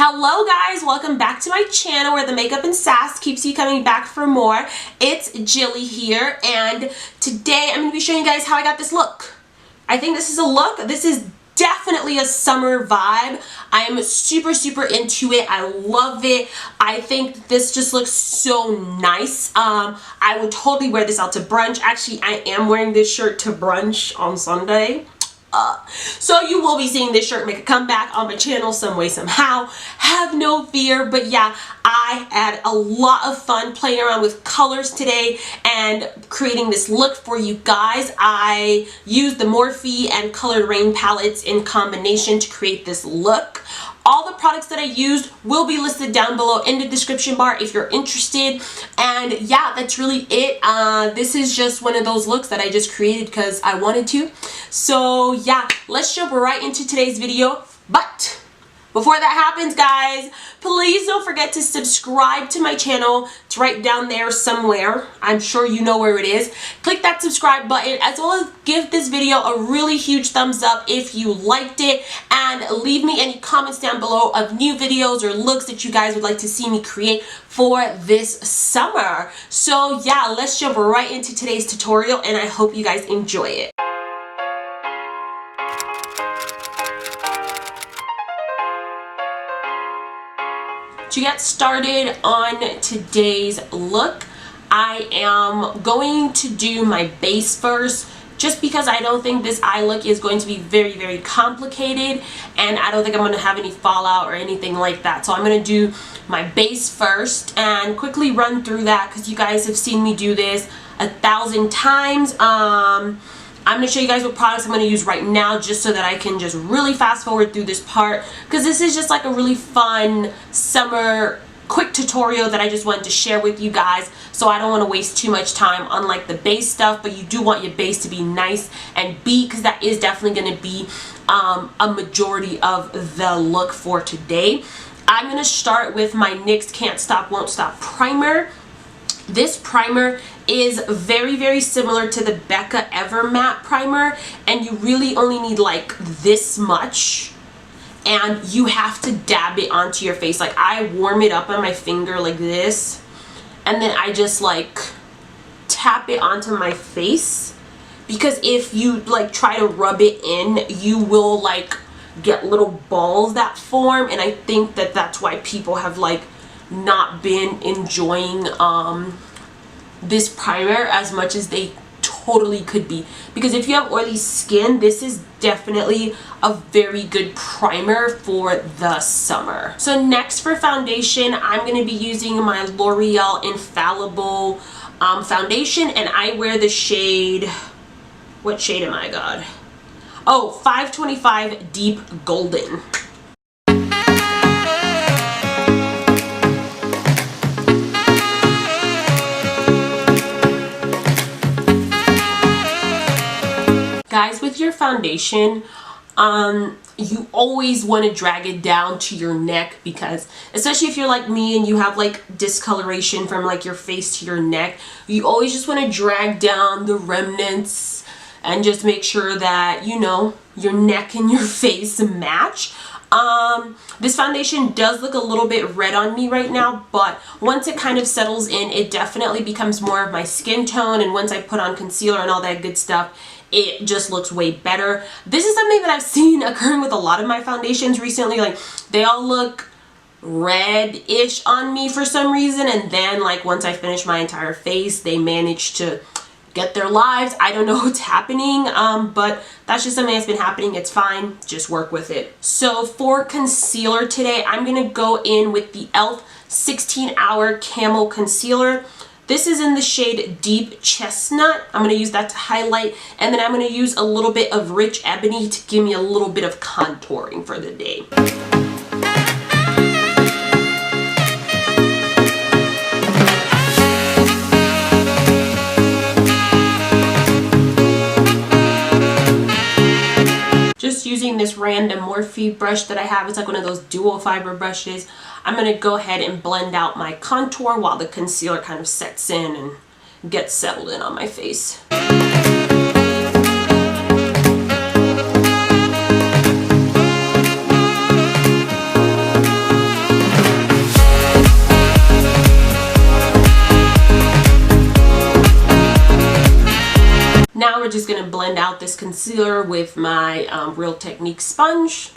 Hello guys, welcome back to my channel where the makeup and sass keeps you coming back for more. It's Gilly here, and today I'm going to be showing you guys how I got this look. I think this is a look. This is definitely a summer vibe. I am super into it. I love it. I think this just looks so nice. I would totally wear this out to brunch. Actually, I am wearing this shirt to brunch on Sunday. So you will be seeing this shirt make a comeback on my channel some way somehow. Have no fear. But yeah, I had a lot of fun playing around with colors today and creating this look for you guys. I used the Morphe and ColouredRaine palettes in combination to create this look. All the products that I used will be listed down below in the description bar if you're interested. And yeah, that's really it. This is just one of those looks that I just created because I wanted to. So yeah, let's jump right into today's video. But before that happens, guys, please don't forget to subscribe to my channel. It's right down there somewhere. I'm sure you know where it is. Click that subscribe button, as well as give this video a really huge thumbs up if you liked it, and leave me any comments down below of new videos or looks that you guys would like to see me create for this summer. So yeah, let's jump right into today's tutorial, and I hope you guys enjoy it. To get started on today's look, I am going to do my base first, just because I don't think this eye look is going to be very complicated, and I don't think I'm going to have any fallout or anything like that. So I'm going to do my base first and quickly run through that because you guys have seen me do this 1,000 times. I'm going to show you guys what products I'm going to use right now, just so that I can just really fast forward through this part, because this is just like a really fun summer quick tutorial that I just wanted to share with you guys. So I don't want to waste too much time on like the base stuff, but you do want your base to be nice and beat, because that is definitely going to be a majority of the look for today. I'm going to start with my NYX Can't Stop Won't Stop primer. This primer is very similar to the Becca Ever Matte primer, and you really only need like this much, and you have to dab it onto your face. Like, I warm it up on my finger like this, and then I just like tap it onto my face, because if you like try to rub it in, you will like get little balls that form, and I think that that's why people have like not been enjoying this primer as much as they totally could be, because if you have oily skin, this is definitely a very good primer for the summer. So next, for foundation, I'm going to be using my L'Oreal Infallible foundation, and I wear the shade, what shade am I, God? Oh, 525 Deep Golden. Guys, with your foundation, you always want to drag it down to your neck, because especially if you're like me and you have like discoloration from like your face to your neck, you always just want to drag down the remnants and just make sure that, you know, your neck and your face match. This foundation does look a little bit red on me right now, but once it kind of settles in, it definitely becomes more of my skin tone, and once I put on concealer and all that good stuff, it just looks way better. This is something that I've seen occurring with a lot of my foundations recently. Like, they all look red-ish on me for some reason, and then like once I finish my entire face, they manage to get their lives. I don't know what's happening, but that's just something that's been happening. It's fine, just work with it. So for concealer today, I'm gonna go in with the e.l.f. 16-Hour Camo Concealer. This is in the shade Deep Chestnut. I'm going to use that to highlight, and then I'm going to use a little bit of Rich Ebony to give me a little bit of contouring for the day. Just using this random Morphe brush that I have. It's like one of those dual fiber brushes. I'm going to go ahead and blend out my contour while the concealer kind of sets in and gets settled in on my face. out this concealer with my Real Technique sponge.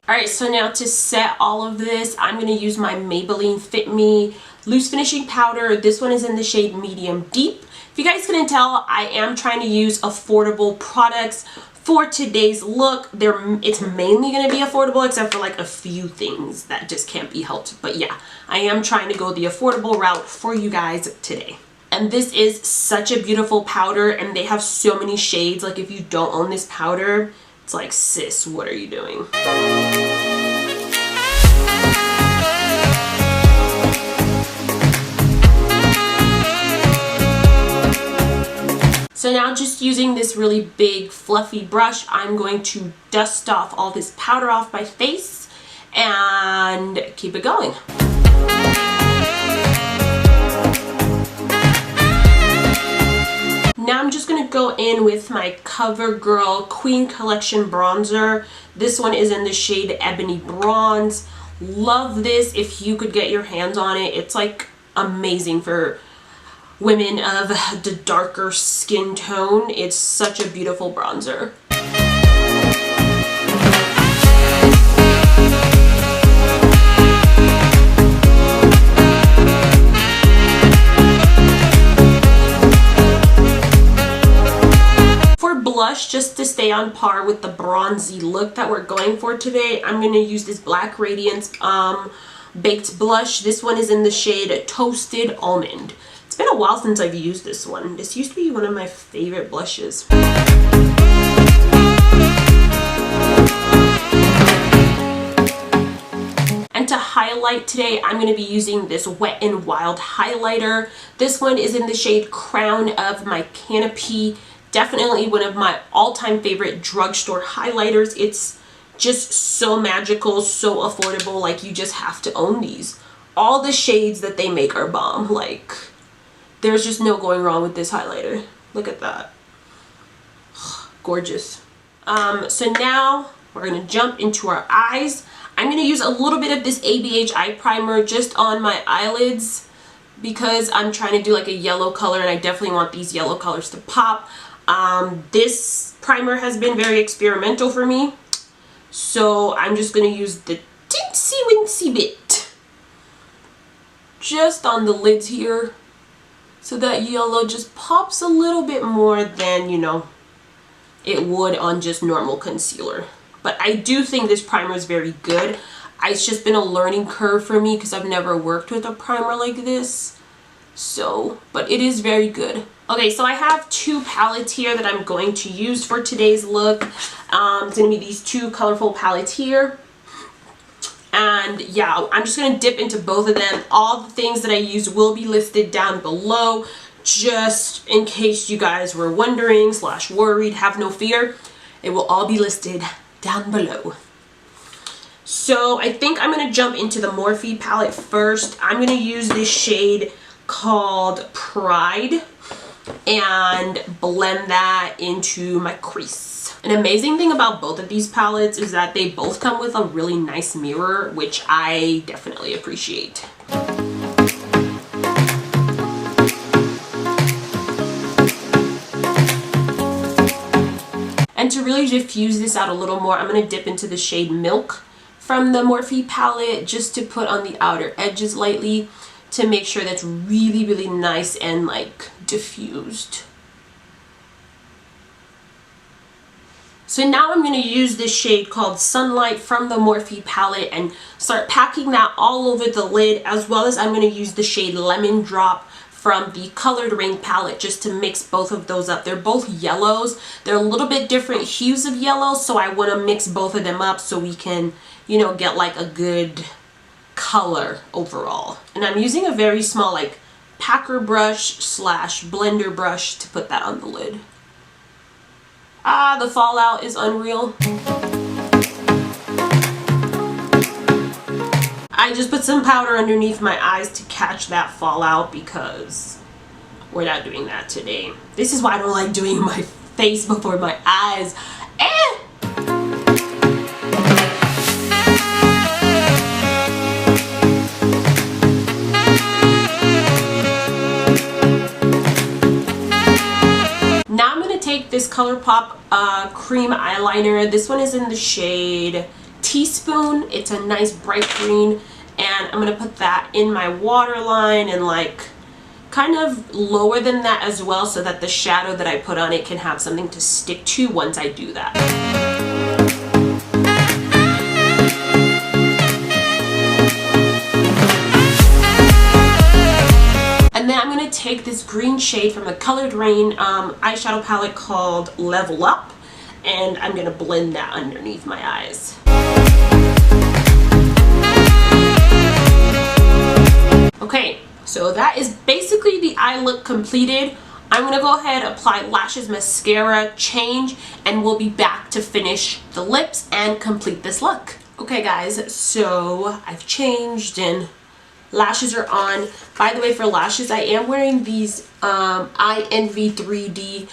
Alright, so now to set all of this, I'm going to use my Maybelline Fit Me Loose Finishing Powder. This one is in the shade Medium Deep. If you guys couldn't tell, I am trying to use affordable products for today's look. It's mainly going to be affordable except for like a few things that just can't be helped. But yeah, I am trying to go the affordable route for you guys today. And this is such a beautiful powder, and they have so many shades. Like if you don't own this powder, it's like, sis, what are you doing? So now, just using this really big fluffy brush, I'm going to dust off all this powder off my face and keep it going. Now I'm just going to go in with my CoverGirl Queen Collection bronzer. This one is in the shade Ebony Bronze. Love this. If you could get your hands on it, it's like amazing for women of the darker skin tone. It's such a beautiful bronzer. Blush, just to stay on par with the bronzy look that we're going for today, I'm going to use this Black Radiance baked blush. This one is in the shade Toasted Almond. It's been a while since I've used this one. This used to be one of my favorite blushes. And to highlight today, I'm going to be using this Wet n Wild highlighter. This one is in the shade Crown of my Canopy. Definitely one of my all-time favorite drugstore highlighters. It's just so magical, so affordable. Like, you just have to own these. All the shades that they make are bomb. Like, there's just no going wrong with this highlighter. Look at that. Gorgeous. So now we're going to jump into our eyes. I'm going to use a little bit of this ABH Eye Primer just on my eyelids because I'm trying to do like a yellow color, and I definitely want these yellow colors to pop. This primer has been very experimental for me, so I'm just going to use the teensy wincy bit just on the lids here, so that yellow just pops a little bit more than, you know, it would on just normal concealer. But I do think this primer is very good. It's just been a learning curve for me because I've never worked with a primer like this. So, but it is very good. Okay, so I have two palettes here that I'm going to use for today's look. It's going to be these two colorful palettes here. And yeah, I'm just going to dip into both of them. All the things that I use will be listed down below, just in case you guys were wondering / worried. Have no fear. It will all be listed down below. So I think I'm going to jump into the Morphe palette first. I'm going to use this shade called Pride and blend that into my crease. An amazing thing about both of these palettes is that they both come with a really nice mirror, which I definitely appreciate. And to really diffuse this out a little more, I'm going to dip into the shade Milk from the Morphe palette just to put on the outer edges lightly, to make sure that's really, really nice and like diffused. So now I'm going to use this shade called Sunlight from the Morphe palette and start packing that all over the lid, as well as I'm going to use the shade Lemon Drop from the ColouredRaine palette just to mix both of those up. They're both yellows. They're a little bit different hues of yellow, so I want to mix both of them up so we can, you know, get like a good color overall. And I'm using a very small like packer brush / blender brush to put that on the lid. Ah, the fallout is unreal. I just put some powder underneath my eyes to catch that fallout because we're not doing that today. This is why I don't like doing my face before my eyes. Now I'm going to take this ColourPop cream eyeliner. This one is in the shade Teaspoon. It's a nice bright green, and I'm going to put that in my waterline and like kind of lower than that as well, so that the shadow that I put on it can have something to stick to once I do that. And then I'm going to take this green shade from the ColouredRaine eyeshadow palette called Level Up, and I'm going to blend that underneath my eyes. Okay, so that is basically the eye look completed. I'm going to go ahead, apply lashes, mascara, change, and we'll be back to finish the lips and complete this look. Okay guys, so I've changed and lashes are on. By the way, for lashes, I am wearing these I Envy 3D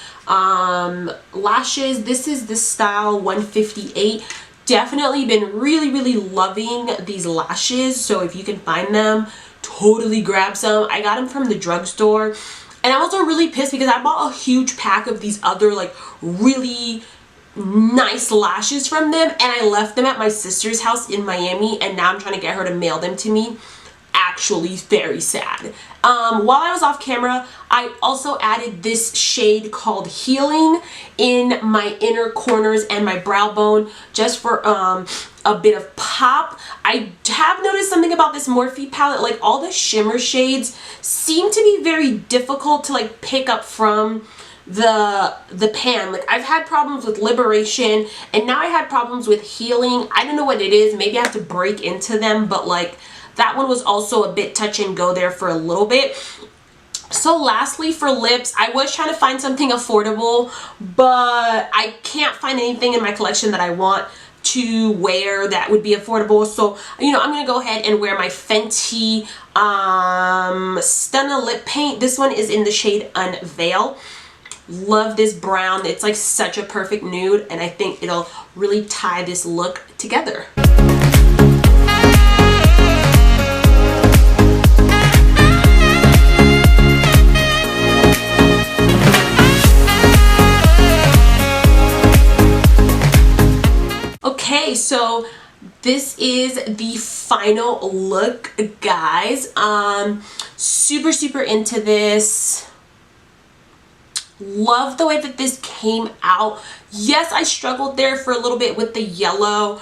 lashes. This is the style 158. Definitely been really loving these lashes, so if you can find them, totally grab some. I got them from the drugstore, and I'm also really pissed because I bought a huge pack of these other like really nice lashes from them, and I left them at my sister's house in Miami, and now I'm trying to get her to mail them to me. Actually very sad. While I was off camera, I also added this shade called Healing in my inner corners and my brow bone, just for a bit of pop. I have noticed something about this Morphe palette, like all the shimmer shades seem to be very difficult to like pick up from the pan. Like I've had problems with Liberation, and now I had problems with Healing. I don't know what it is. Maybe I have to break into them, but like that one was also a bit touch and go there for a little bit. So lastly, for lips, I was trying to find something affordable, but I can't find anything in my collection that I want to wear that would be affordable. So, you know, I'm going to go ahead and wear my Fenty Stunna lip paint. This one is in the shade Unveil. Love this brown. It's like such a perfect nude, and I think it'll really tie this look together. Okay, so this is the final look, guys. Super into this. Love the way that this came out. Yes, I struggled there for a little bit with the yellow.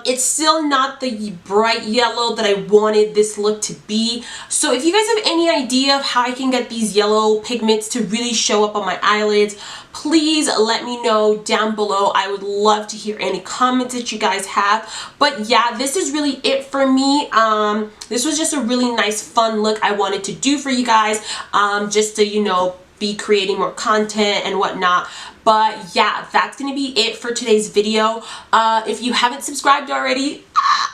It's still not the bright yellow that I wanted this look to be. So if you guys have any idea of how I can get these yellow pigments to really show up on my eyelids, please let me know down below. I would love to hear any comments that you guys have. But yeah, this is really it for me. This was just a really nice, fun look I wanted to do for you guys, just to, you know, be creating more content and whatnot. But yeah, that's gonna be it for today's video. If you haven't subscribed already,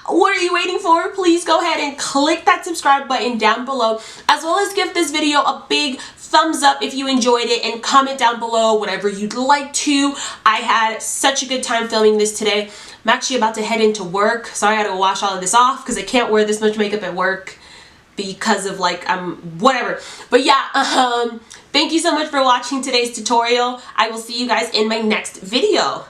what are you waiting for? Please go ahead and click that subscribe button down below, as well as give this video a big thumbs up if you enjoyed it, and comment down below whatever you'd like to. I had such a good time filming this today. I'm actually about to head into work, so I gotta go wash all of this off because I can't wear this much makeup at work because of like whatever. But yeah, thank you so much for watching today's tutorial. I will see you guys in my next video.